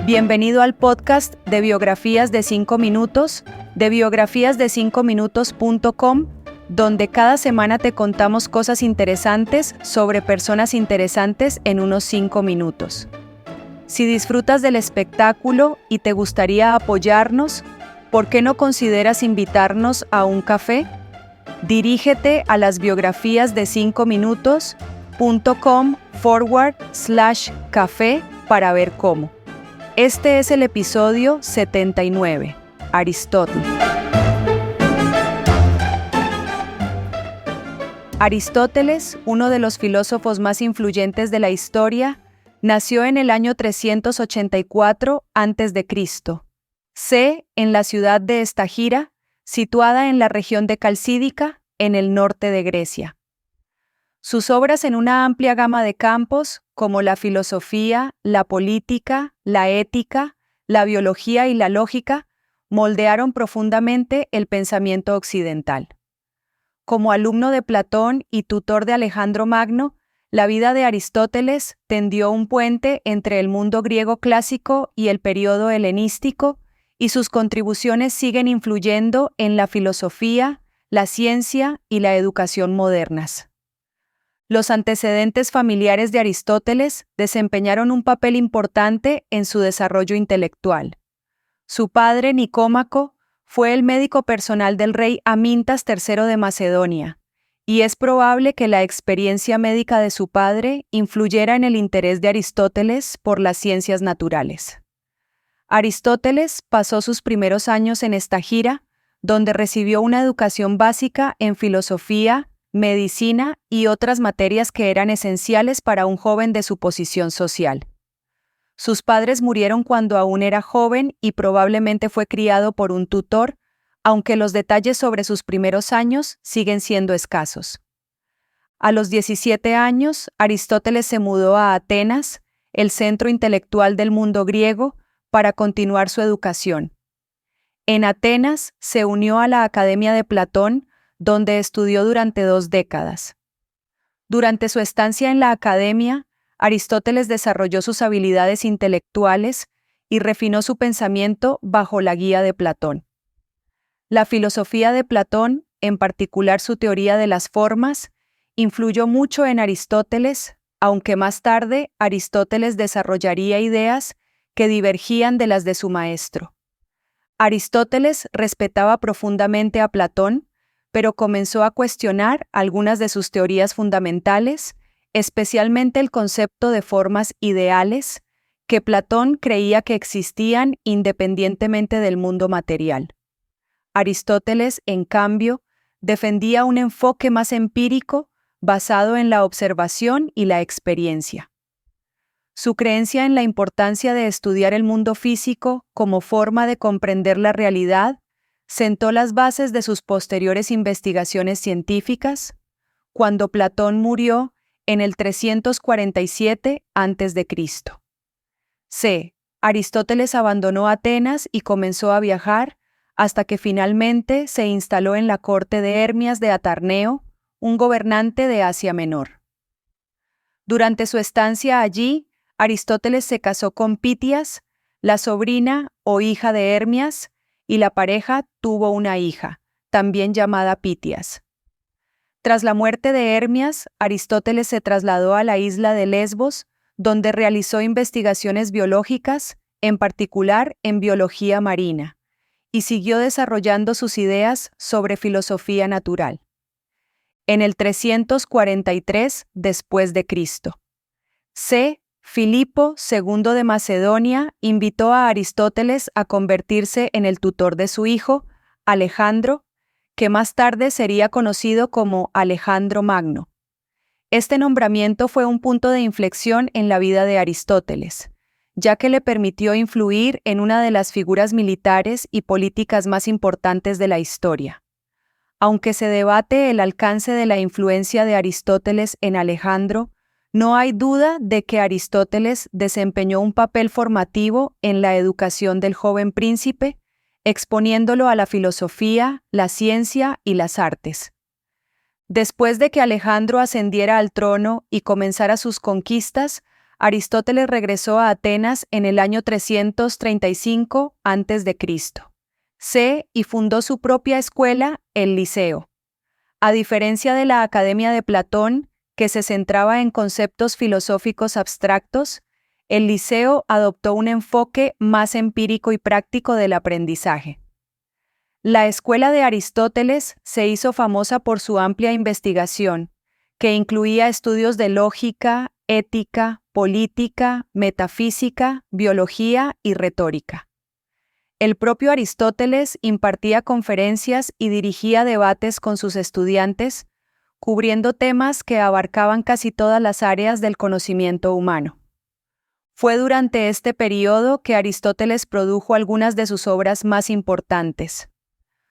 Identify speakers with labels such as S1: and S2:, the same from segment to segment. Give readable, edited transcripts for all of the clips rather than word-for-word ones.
S1: Bienvenido al podcast de Biografías de 5 Minutos, de biografiasde5minutos.com, donde cada semana te contamos cosas interesantes sobre personas interesantes en unos 5 minutos. Si disfrutas del espectáculo y te gustaría apoyarnos, ¿por qué no consideras invitarnos a un café? Dirígete a las biografiasde5minutos.com/café para ver cómo. Este es el episodio 79, Aristóteles. Aristóteles, uno de los filósofos más influyentes de la historia, nació en el año 384 a.C., en la ciudad de Estagira, situada en la región de Calcídica, en el norte de Grecia. Sus obras en una amplia gama de campos, como la filosofía, la política, la ética, la biología y la lógica, moldearon profundamente el pensamiento occidental. Como alumno de Platón y tutor de Alejandro Magno, la vida de Aristóteles tendió un puente entre el mundo griego clásico y el período helenístico, y sus contribuciones siguen influyendo en la filosofía, la ciencia y la educación modernas. Los antecedentes familiares de Aristóteles desempeñaron un papel importante en su desarrollo intelectual. Su padre, Nicómaco, fue el médico personal del rey Amintas III de Macedonia, y es probable que la experiencia médica de su padre influyera en el interés de Aristóteles por las ciencias naturales. Aristóteles pasó sus primeros años en Estagira, donde recibió una educación básica en filosofía, medicina y otras materias que eran esenciales para un joven de su posición social. Sus padres murieron cuando aún era joven y probablemente fue criado por un tutor, aunque los detalles sobre sus primeros años siguen siendo escasos. A los 17 años, Aristóteles se mudó a Atenas, el centro intelectual del mundo griego, para continuar su educación. En Atenas se unió a la Academia de Platón, donde estudió durante 2 décadas. Durante su estancia en la academia, Aristóteles desarrolló sus habilidades intelectuales y refinó su pensamiento bajo la guía de Platón. La filosofía de Platón, en particular su teoría de las formas, influyó mucho en Aristóteles, aunque más tarde Aristóteles desarrollaría ideas que divergían de las de su maestro. Aristóteles respetaba profundamente a Platón, pero comenzó a cuestionar algunas de sus teorías fundamentales, especialmente el concepto de formas ideales, que Platón creía que existían independientemente del mundo material. Aristóteles, en cambio, defendía un enfoque más empírico, basado en la observación y la experiencia. Su creencia en la importancia de estudiar el mundo físico como forma de comprender la realidad sentó las bases de sus posteriores investigaciones científicas, cuando Platón murió en el 347 a.C. Aristóteles abandonó Atenas y comenzó a viajar hasta que finalmente se instaló en la corte de Hermias de Atarneo, un gobernante de Asia Menor. Durante su estancia allí, Aristóteles se casó con Pitias, la sobrina o hija de Hermias, y la pareja tuvo una hija, también llamada Pitias. Tras la muerte de Hermias, Aristóteles se trasladó a la isla de Lesbos, donde realizó investigaciones biológicas, en particular en biología marina, y siguió desarrollando sus ideas sobre filosofía natural. En el 343 después de Cristo, Filipo II de Macedonia invitó a Aristóteles a convertirse en el tutor de su hijo, Alejandro, que más tarde sería conocido como Alejandro Magno. Este nombramiento fue un punto de inflexión en la vida de Aristóteles, ya que le permitió influir en una de las figuras militares y políticas más importantes de la historia. Aunque se debate el alcance de la influencia de Aristóteles en Alejandro, no hay duda de que Aristóteles desempeñó un papel formativo en la educación del joven príncipe, exponiéndolo a la filosofía, la ciencia y las artes. Después de que Alejandro ascendiera al trono y comenzara sus conquistas, Aristóteles regresó a Atenas en el año 335 a.C. Y fundó su propia escuela, el Liceo. A diferencia de la Academia de Platón, que se centraba en conceptos filosóficos abstractos, el Liceo adoptó un enfoque más empírico y práctico del aprendizaje. La escuela de Aristóteles se hizo famosa por su amplia investigación, que incluía estudios de lógica, ética, política, metafísica, biología y retórica. El propio Aristóteles impartía conferencias y dirigía debates con sus estudiantes, cubriendo temas que abarcaban casi todas las áreas del conocimiento humano. Fue durante este periodo que Aristóteles produjo algunas de sus obras más importantes.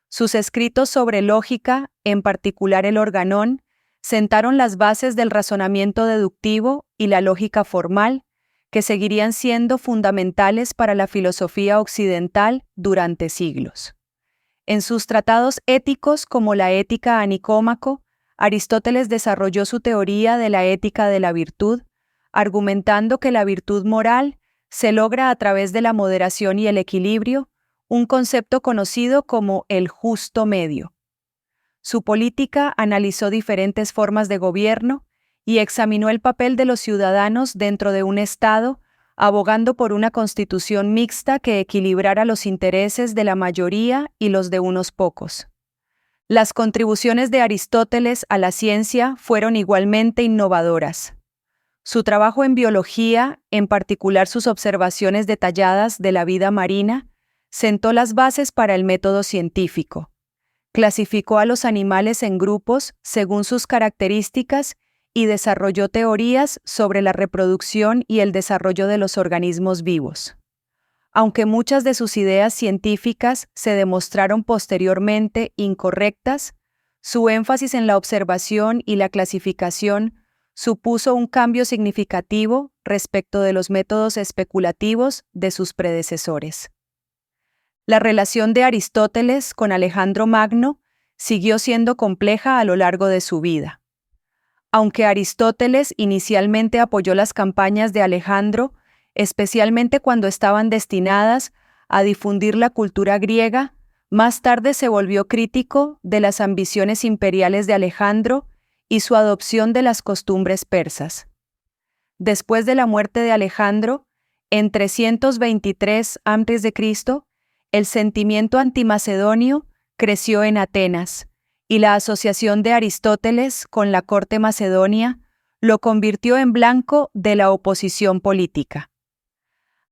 S1: Sus escritos sobre lógica, en particular el Organón, sentaron las bases del razonamiento deductivo y la lógica formal, que seguirían siendo fundamentales para la filosofía occidental durante siglos. En sus tratados éticos como la Ética a Nicómaco, Aristóteles desarrolló su teoría de la ética de la virtud, argumentando que la virtud moral se logra a través de la moderación y el equilibrio, un concepto conocido como el justo medio. Su política analizó diferentes formas de gobierno y examinó el papel de los ciudadanos dentro de un Estado, abogando por una constitución mixta que equilibrara los intereses de la mayoría y los de unos pocos. Las contribuciones de Aristóteles a la ciencia fueron igualmente innovadoras. Su trabajo en biología, en particular sus observaciones detalladas de la vida marina, sentó las bases para el método científico. Clasificó a los animales en grupos según sus características y desarrolló teorías sobre la reproducción y el desarrollo de los organismos vivos. Aunque muchas de sus ideas científicas se demostraron posteriormente incorrectas, su énfasis en la observación y la clasificación supuso un cambio significativo respecto de los métodos especulativos de sus predecesores. La relación de Aristóteles con Alejandro Magno siguió siendo compleja a lo largo de su vida. Aunque Aristóteles inicialmente apoyó las campañas de Alejandro, especialmente cuando estaban destinadas a difundir la cultura griega, más tarde se volvió crítico de las ambiciones imperiales de Alejandro y su adopción de las costumbres persas. Después de la muerte de Alejandro, en 323 a.C., el sentimiento antimacedonio creció en Atenas, y la asociación de Aristóteles con la corte macedonia lo convirtió en blanco de la oposición política.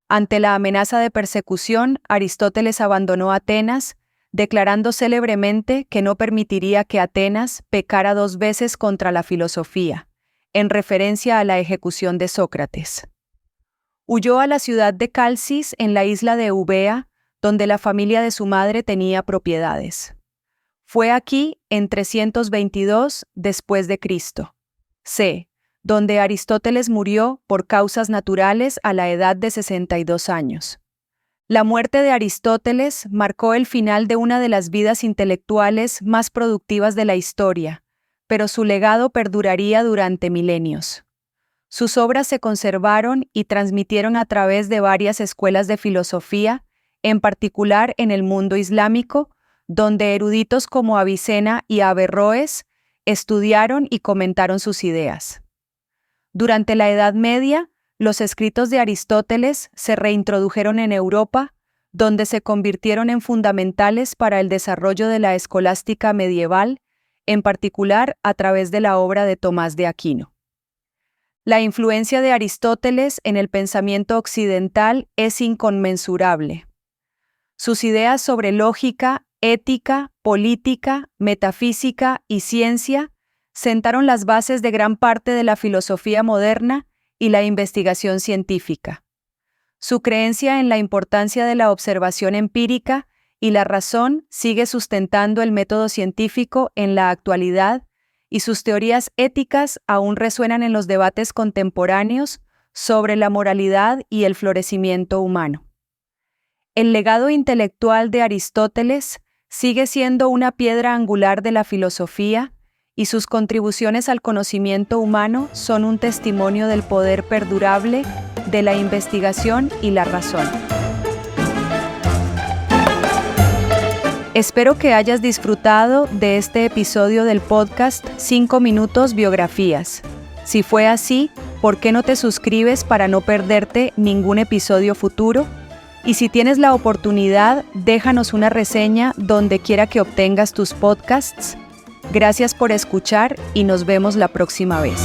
S1: Ante la amenaza de persecución, Aristóteles abandonó Atenas, declarando célebremente que no permitiría que Atenas pecara 2 veces contra la filosofía, en referencia a la ejecución de Sócrates. Huyó a la ciudad de Calcis en la isla de Eubea, donde la familia de su madre tenía propiedades. Fue aquí en 322 después de Cristo. Donde Aristóteles murió por causas naturales a la edad de 62 años. La muerte de Aristóteles marcó el final de una de las vidas intelectuales más productivas de la historia, pero su legado perduraría durante milenios. Sus obras se conservaron y transmitieron a través de varias escuelas de filosofía, en particular en el mundo islámico, donde eruditos como Avicena y Averroes estudiaron y comentaron sus ideas. Durante la Edad Media, los escritos de Aristóteles se reintrodujeron en Europa, donde se convirtieron en fundamentales para el desarrollo de la escolástica medieval, en particular a través de la obra de Tomás de Aquino. La influencia de Aristóteles en el pensamiento occidental es inconmensurable. Sus ideas sobre lógica, ética, política, metafísica y ciencia sentaron las bases de gran parte de la filosofía moderna y la investigación científica. Su creencia en la importancia de la observación empírica y la razón sigue sustentando el método científico en la actualidad, y sus teorías éticas aún resuenan en los debates contemporáneos sobre la moralidad y el florecimiento humano. El legado intelectual de Aristóteles sigue siendo una piedra angular de la filosofía y sus contribuciones al conocimiento humano son un testimonio del poder perdurable de la investigación y la razón. Espero que hayas disfrutado de este episodio del podcast 5 Minutos Biografías. Si fue así, ¿por qué no te suscribes para no perderte ningún episodio futuro? Y si tienes la oportunidad, déjanos una reseña donde quiera que obtengas tus podcasts. Gracias por escuchar y nos vemos la próxima vez.